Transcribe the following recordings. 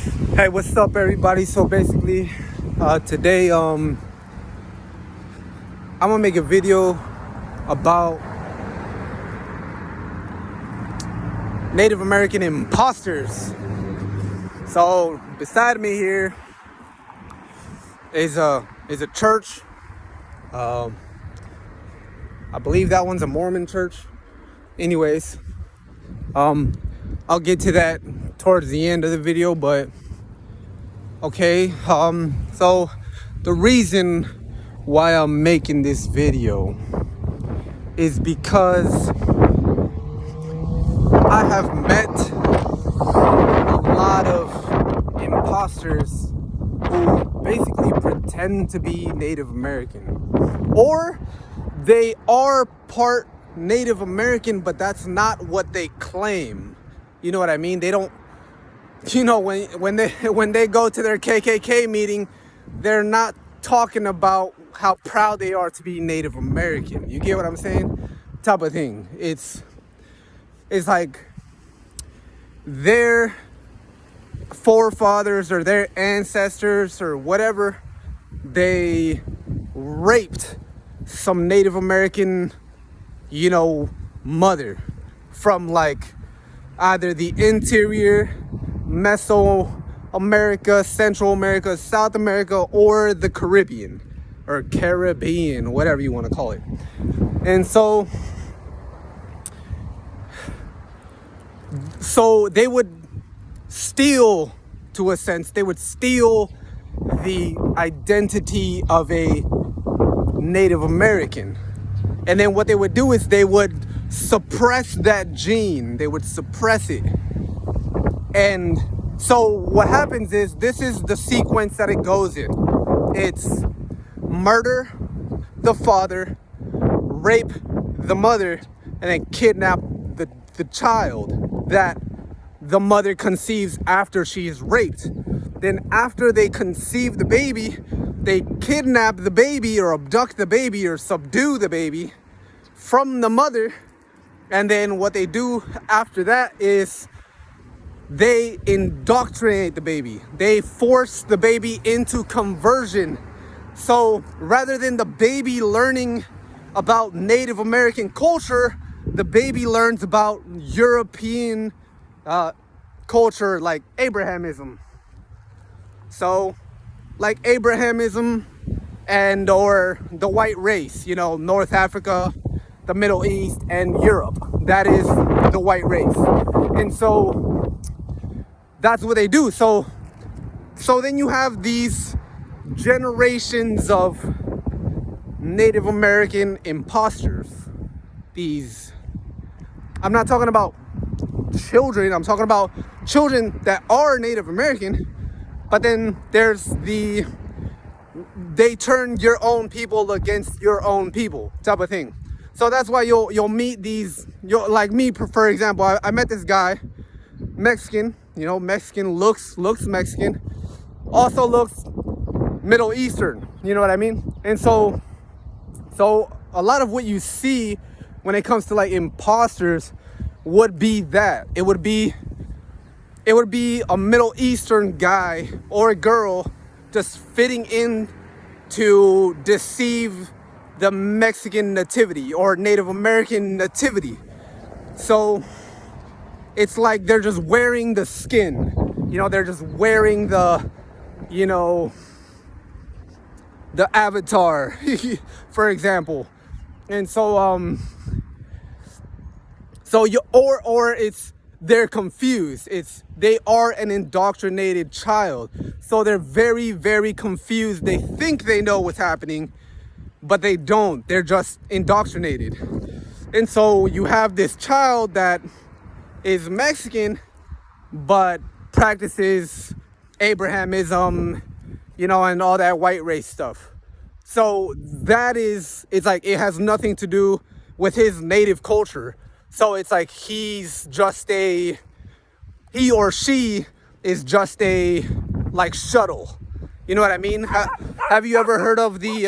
Hey, what's up, everybody? So basically, today, I'm gonna make a video about Native American imposters. So beside me here is a church. I believe that one's a Mormon church. Anyways, I'll get to that towards the end of the video, but okay. So the reason why I'm making this video is because I have met a lot of imposters who basically pretend to be Native American, or they are part Native American, but that's not what they claim. You know what I mean? They don't, when they go to their KKK meeting, they're not talking about how proud they are to be Native American. You get what I'm saying? Type of thing. It's like their forefathers or their ancestors or whatever, they raped some Native American, mother from like either the interior, Mesoamerica, Central America, South America, or the Caribbean, whatever you want to call it. And so they would steal, to a sense, they would steal the identity of a Native American. And then what they would do is they would suppress that gene. They would suppress it. And so what happens is, this is the sequence that it goes in. It's murder the father, rape the mother, and then kidnap the child that the mother conceives after she is raped. Then after they conceive the baby, they kidnap the baby or abduct the baby or subdue the baby from the mother. And then what they do after that is they indoctrinate the baby. They force the baby into conversion. So rather than the baby learning about Native American culture, the baby learns about European culture, like Abrahamism. So like Abrahamism and or the white race, North Africa, the Middle East, and Europe. That is the white race. And so that's what they do. So then you have these generations of Native American imposters. I'm not talking about children, I'm talking about children that are Native American, but then there's they turn your own people against your own people type of thing. So that's why you'll meet these, like me, for example, I met this guy, Mexican, Mexican, looks Mexican, also looks Middle Eastern, you know what I mean? And so a lot of what you see when it comes to like imposters would be that. It would be a Middle Eastern guy or girl just fitting in to deceive the Mexican nativity or Native American nativity. So it's like they're just wearing the skin, they're just wearing the avatar, for example. And so it's they're confused. They are an indoctrinated child. So they're very, very confused. They think they know what's happening, but they don't. They're just indoctrinated. And so you have this child that is Mexican, but practices Abrahamism, and all that white race stuff. So it's like it has nothing to do with his native culture. So it's like he or she is just a like shuttle. You know what I mean? Have you ever heard of the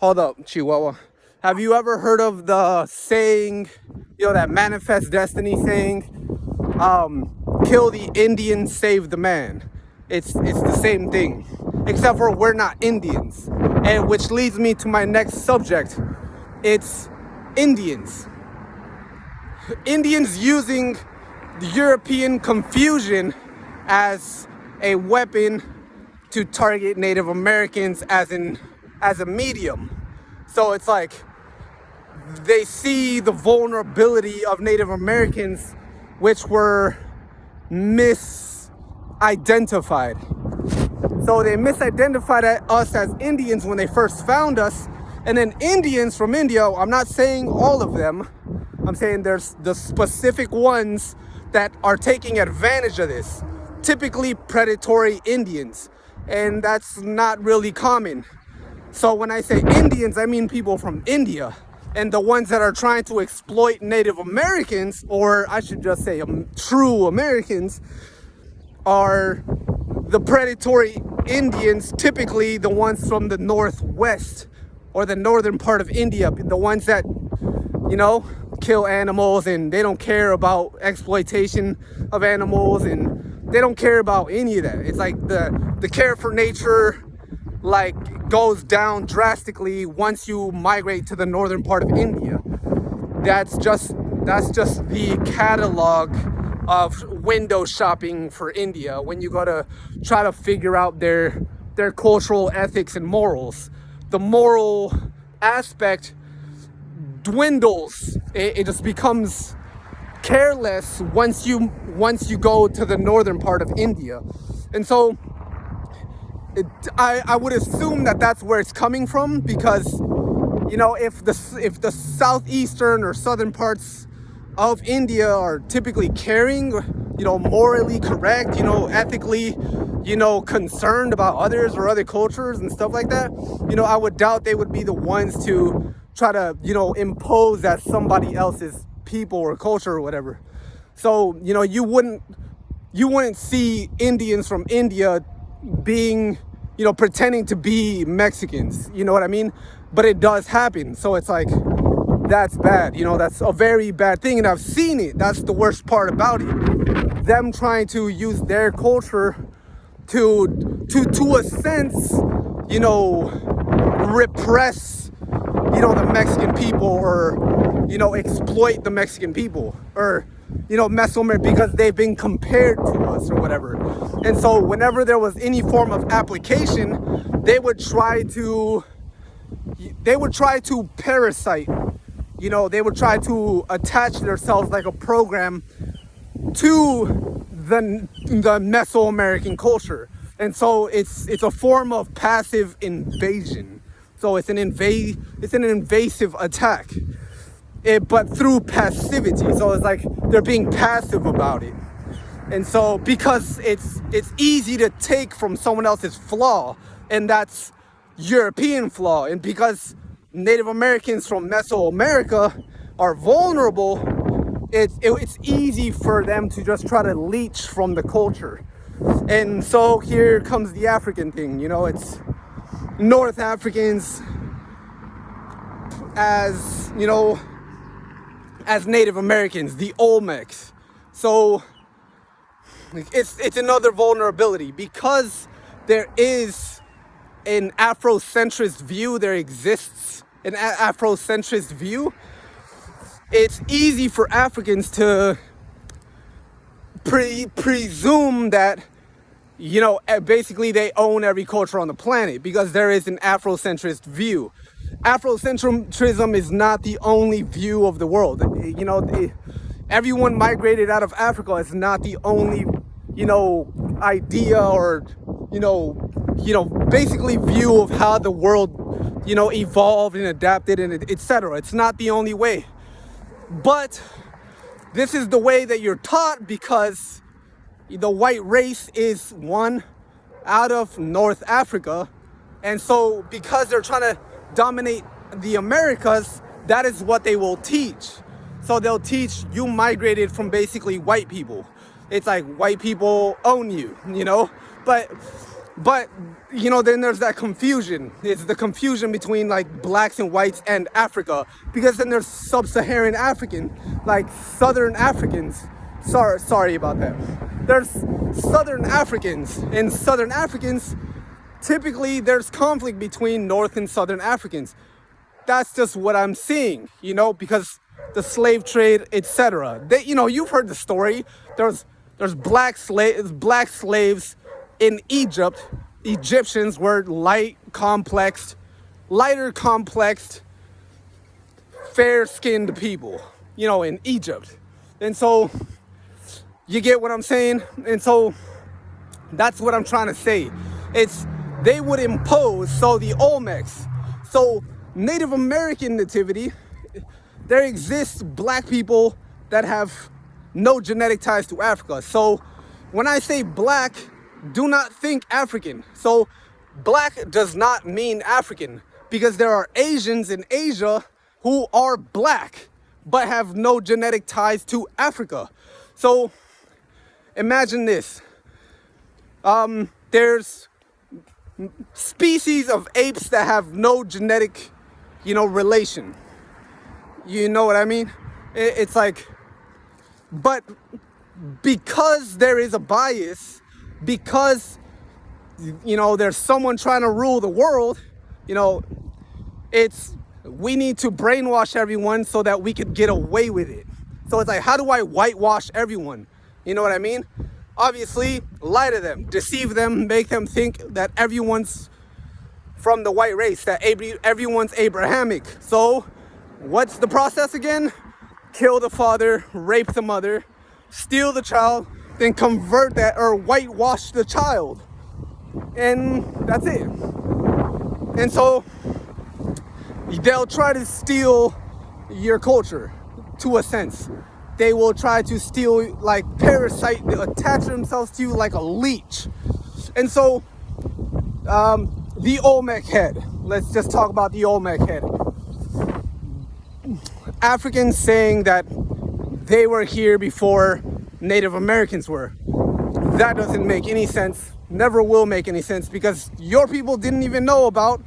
hold up, Chihuahua. Have you ever heard of the saying, that manifest destiny saying? kill the Indian, save the man. It's the same thing, except for we're not Indians. And which leads me to my next subject. It's Indians. Indians using the European confusion as a weapon to target Native Americans as a medium. So it's like they see the vulnerability of Native Americans, which were misidentified. So they misidentified us as Indians when they first found us. And then Indians from India, I'm not saying all of them, I'm saying there's the specific ones that are taking advantage of this. Typically predatory Indians. And that's not really common. So when I say Indians, I mean people from India. And the ones that are trying to exploit Native Americans, or I should just say true Americans, are the predatory Indians, typically the ones from the northwest or the northern part of India, the ones that, kill animals, and they don't care about exploitation of animals, and they don't care about any of that. It's like the care for nature goes down drastically once you migrate to the northern part of India. That's just the catalog of window shopping for India when you go to try to figure out their cultural ethics and morals. The moral aspect dwindles. It just becomes careless once you go to the northern part of India. And so I would assume that that's where it's coming from, because if the southeastern or southern parts of India are typically caring, morally correct, ethically, concerned about others or other cultures and stuff like that, I would doubt they would be the ones to try to, impose that somebody else's people or culture or whatever. So, you wouldn't see Indians from India being, pretending to be Mexicans, you know what I mean? But it does happen. So it's like, that's bad. That's a very bad thing. And I've seen it. That's the worst part about it. Them trying to use their culture to a sense, repress, the Mexican people, or, exploit the Mexican people, or, Mesoamerican, because they've been compared to us or whatever. And so whenever there was any form of application, they would try to parasite, they would try to attach themselves like a program to the Mesoamerican culture. And so it's a form of passive invasion. So it's an invasive attack, but through passivity. So it's like they're being passive about it. And so because it's easy to take from someone else's flaw, and that's European flaw, and because Native Americans from Mesoamerica are vulnerable, it's easy for them to just try to leech from the culture. And so here comes the African thing, it's North Africans as Native Americans, the Olmecs. So it's another vulnerability, because there is an Afrocentrist view, there exists an Afrocentrist view. It's easy for Africans to presume that, basically they own every culture on the planet, because there is an Afrocentrist view. Afrocentrism is not the only view of the world. Everyone migrated out of Africa is not the only, idea or, basically view of how the world, evolved and adapted and etc. It's not the only way. But this is the way that you're taught, because the white race is one out of North Africa. And so because they're trying to dominate the Americas, that is what they will teach. So they'll teach you migrated from basically white people. It's like white people own you, but then there's that confusion. It's the confusion between like blacks and whites and Africa, because then there's sub-Saharan African, like Southern Africans. Sorry about that. there's Southern Africans. And Southern Africans, typically there's conflict between North and Southern Africans. That's just what I'm seeing, because the slave trade, etc. You've heard the story. There's black slaves in Egypt. Egyptians were lighter complex, fair-skinned people, in Egypt. And so you get what I'm saying? And so that's what I'm trying to say. They would impose, so the Olmecs, so Native American nativity, there exists black people that have no genetic ties to Africa. So when I say black, do not think African. So black does not mean African, because there are Asians in Asia who are black but have no genetic ties to Africa. So imagine this. There's species of apes that have no genetic, relation. You know what I mean? It's like, but because there is a bias, because, there's someone trying to rule the world, we need to brainwash everyone so that we could get away with it. So it's like, how do I whitewash everyone? You know what I mean? Obviously, lie to them, deceive them, make them think that everyone's from the white race, that everyone's Abrahamic. So what's the process again? Kill the father, rape the mother, steal the child, then convert that or whitewash the child. And that's it. And so they'll try to steal your culture, to a sense. They will try to steal, like parasite, they attach themselves to you like a leech. And so the Olmec head, let's just talk about the Olmec head. Africans saying that they were here before Native Americans were. That doesn't make any sense, never will make any sense, because your people didn't even know about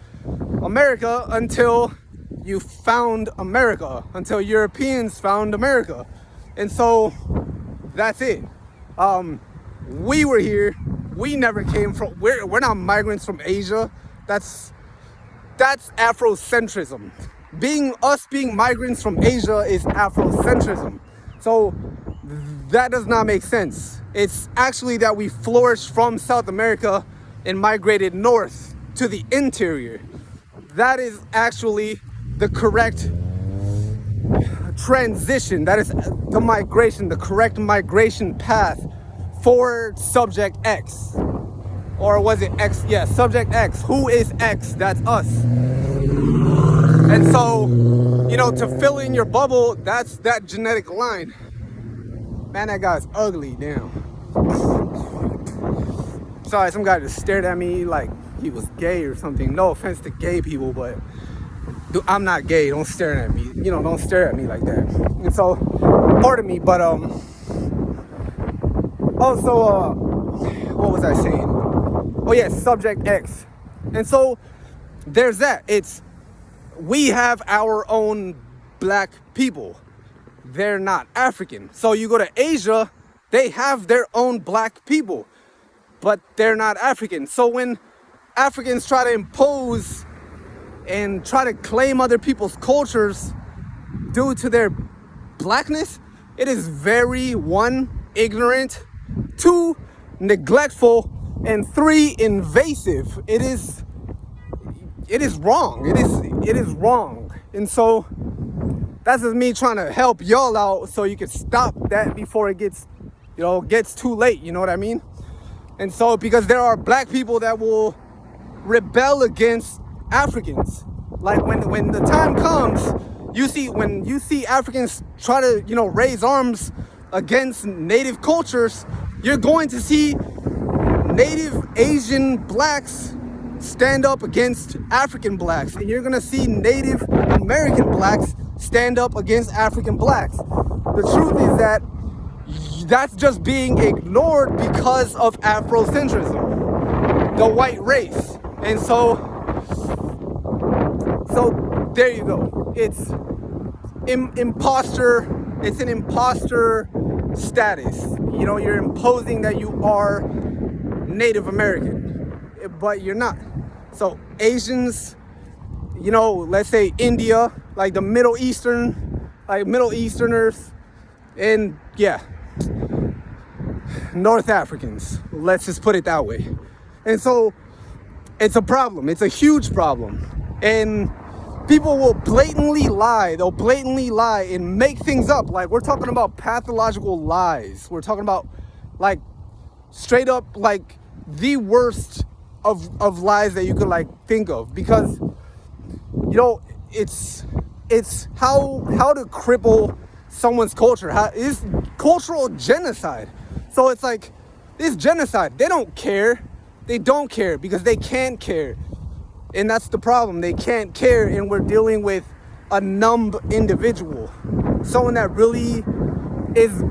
America until you found America, until Europeans found America. And so that's it. We were here. We never came from, we're not migrants from Asia. That's Afrocentrism. Being migrants from Asia is Afrocentrism. So that does not make sense. It's actually that we flourished from South America and migrated north to the interior. That is actually the correct transition. That is the migration, the correct migration path for subject X. Or was it X? Yeah, subject X. Who is X? That's us. And so, to fill in your bubble, that's that genetic line. Man, that guy's ugly, damn. Sorry, some guy just stared at me like he was gay or something. No offense to gay people, but dude, I'm not gay. Don't stare at me. Don't stare at me like that. And so, pardon me, but also, what was I saying? Oh yeah, subject X. And so there's that. We have our own black people. They're not African. So you go to Asia, they have their own black people, but they're not African. So when Africans try to impose and try to claim other people's cultures due to their blackness, it is very, 1, ignorant, 2, neglectful, and 3, invasive. It is wrong. It is wrong. And so that's just me trying to help y'all out so you can stop that before it gets too late. You know what I mean? And so, because there are black people that will rebel against Africans. Like when the time comes, when you see Africans try to, raise arms against native cultures, you're going to see native Asian blacks stand up against African blacks, and you're gonna see Native American blacks stand up against African blacks. The truth is that that's just being ignored because of Afrocentrism, the white race. And so there you go. It's an imposter status. you're imposing that you are Native American, but you're not. So Asians, let's say India, like the Middle Easterners, and yeah, North Africans, let's just put it that way. And so it's a problem. It's a huge problem. And people will blatantly lie. They'll blatantly lie and make things up. Like, we're talking about pathological lies. We're talking about, like, straight up, like, the worst of lies that you could, like, think of. Because, it's how to cripple someone's culture. It's cultural genocide. So it's like, this genocide. They don't care. They don't care because they can't care. And that's the problem. They can't care, and we're dealing with a numb individual. Someone that really is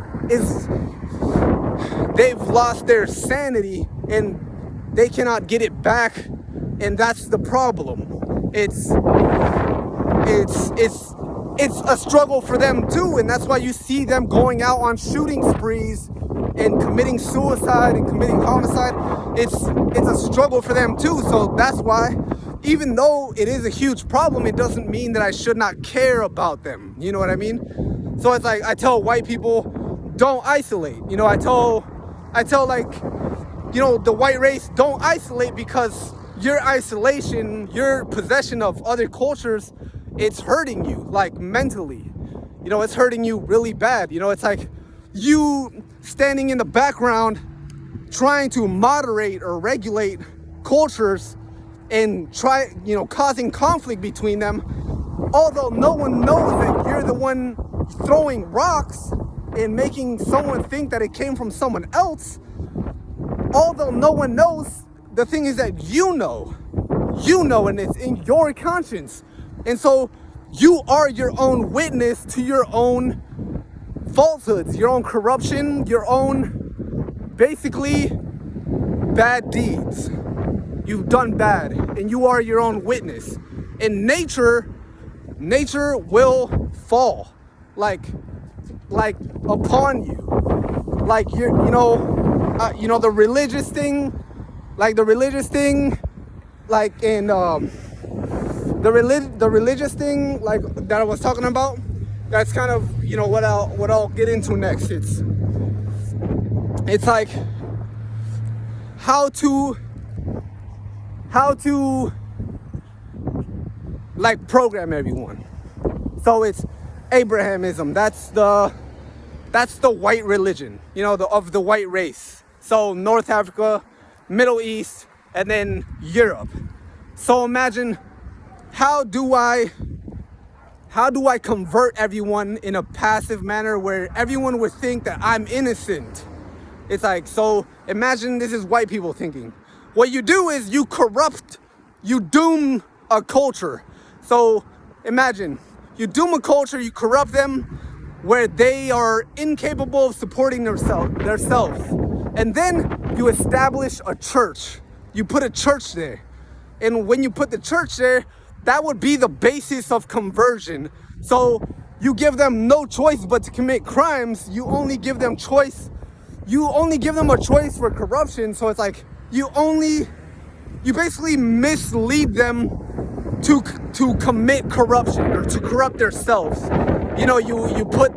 they've lost their sanity and they cannot get it back, and that's the problem. It's a struggle for them too, and that's why you see them going out on shooting sprees and committing suicide and committing homicide. It's a struggle for them too. So that's why, even though it is a huge problem, it doesn't mean that I should not care about them. You know what I mean? So it's like, I tell white people, don't isolate. I tell like, the white race, don't isolate, because your isolation, your possession of other cultures, it's hurting you, like, mentally. It's hurting you really bad. It's like you standing in the background trying to moderate or regulate cultures and causing conflict between them, although no one knows that you're the one throwing rocks and making someone think that it came from someone else. Although no one knows, the thing is that you know, and it's in your conscience. And so you are your own witness to your own falsehoods, your own corruption, your own, basically, bad deeds. You've done bad, and you are your own witness. And nature will fall, like upon you. Like, the religious thing, like in the religious thing, like that I was talking about. That's kind of what I'll get into next. It's like how to like program everyone. So it's Abrahamism. That's the white religion, of the white race. So North Africa, Middle East, and then Europe. So imagine, how do I convert everyone in a passive manner where everyone would think that I'm innocent? It's like, so imagine this is white people thinking. What you do is you doom a culture. So imagine, you doom a culture, you corrupt them where they are incapable of supporting themselves. And then you establish a church. You put a church there. And when you put the church there, that would be the basis of conversion. So you give them no choice but to commit crimes. You only give them a choice for corruption. So it's like, you basically mislead them to commit corruption or to corrupt themselves. You put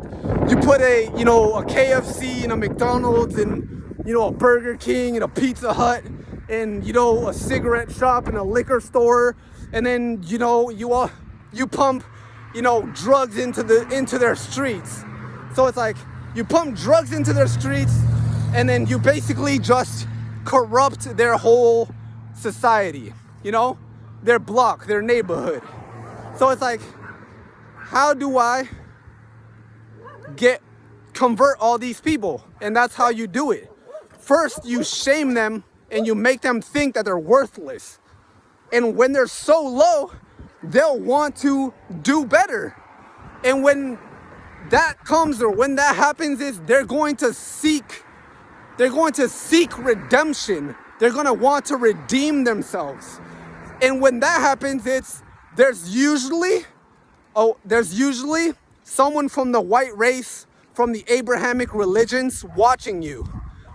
a KFC and a McDonald's and a Burger King and a Pizza Hut and a cigarette shop and a liquor store, and then you pump drugs into their streets. So it's like, you pump drugs into their streets, and then you basically just corrupt their whole society, their block, their neighborhood. So it's like, how do I convert all these people? And that's how you do it. First, you shame them and you make them think that they're worthless. And when they're so low, they'll want to do better. And when that comes, or when that happens, is they're going to seek redemption. They're going to want to redeem themselves. And when that happens, there's usually someone from the white race, from the Abrahamic religions watching you.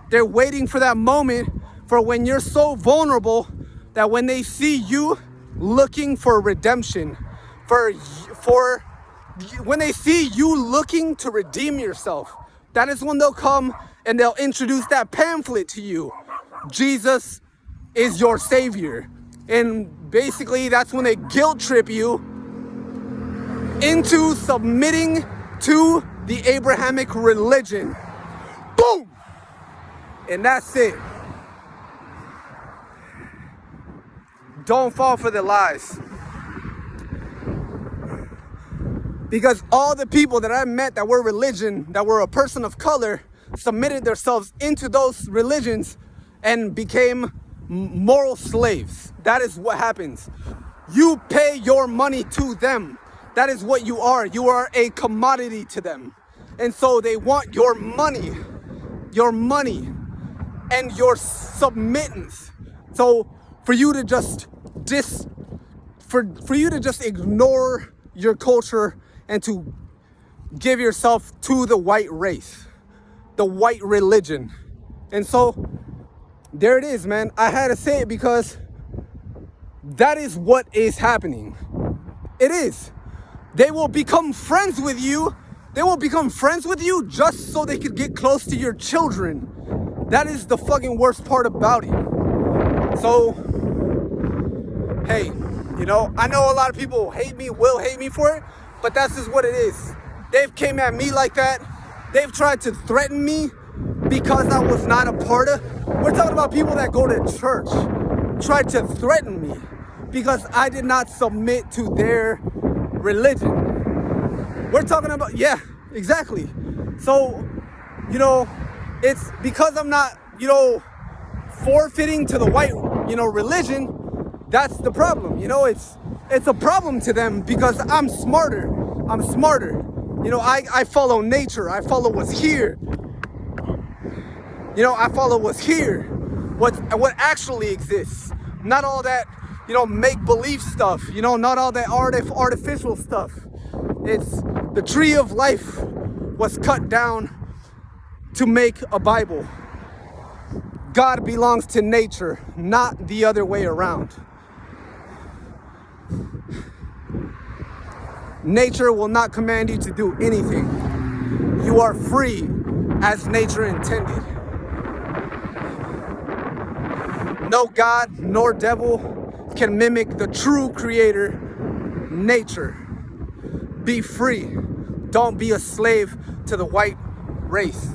They're waiting for that moment for when you're so vulnerable that when they see you looking for redemption, when they see you looking to redeem yourself, that is when they'll come and they'll introduce that pamphlet to you. Jesus is your savior. And basically that's when they guilt trip you into submitting to the Abrahamic religion. Boom! And that's it. Don't fall for the lies. Because all the people that I met that were religion, that were a person of color, submitted themselves into those religions and became moral slaves. That is what happens. You pay your money to them. That is what you are. You are a commodity to them. And so they want your money and your submittance. So for you to just ignore your culture and to give yourself to the white race, the white religion. And so there it is, man. I had to say it because that is what is happening. It is. They will become friends with you. They will become friends with you just so they could get close to your children. That is the fucking worst part about it. So, hey, you know, I know a lot of people will hate me for it, but that's just what it is. They've came at me like that. They've tried to threaten me because I was not a part of. We're talking about people that go to church. Tried to threaten me because I did not submit to their religion. We're talking about, yeah, exactly. So, you know, it's because I'm not, you know, forfeiting to the white, you know, religion. That's the problem. You know, it's a problem to them because I'm smarter. You know, I follow nature. I follow what's here. You know, I follow what's here. What actually exists. Not all that, you know, make-believe stuff. You know, not all that artificial stuff. It's the tree of life was cut down to make a Bible. God belongs to nature, not the other way around. Nature will not command you to do anything. You are free as nature intended. No God nor devil can mimic the true creator, nature. Be free. Don't be a slave to the white race.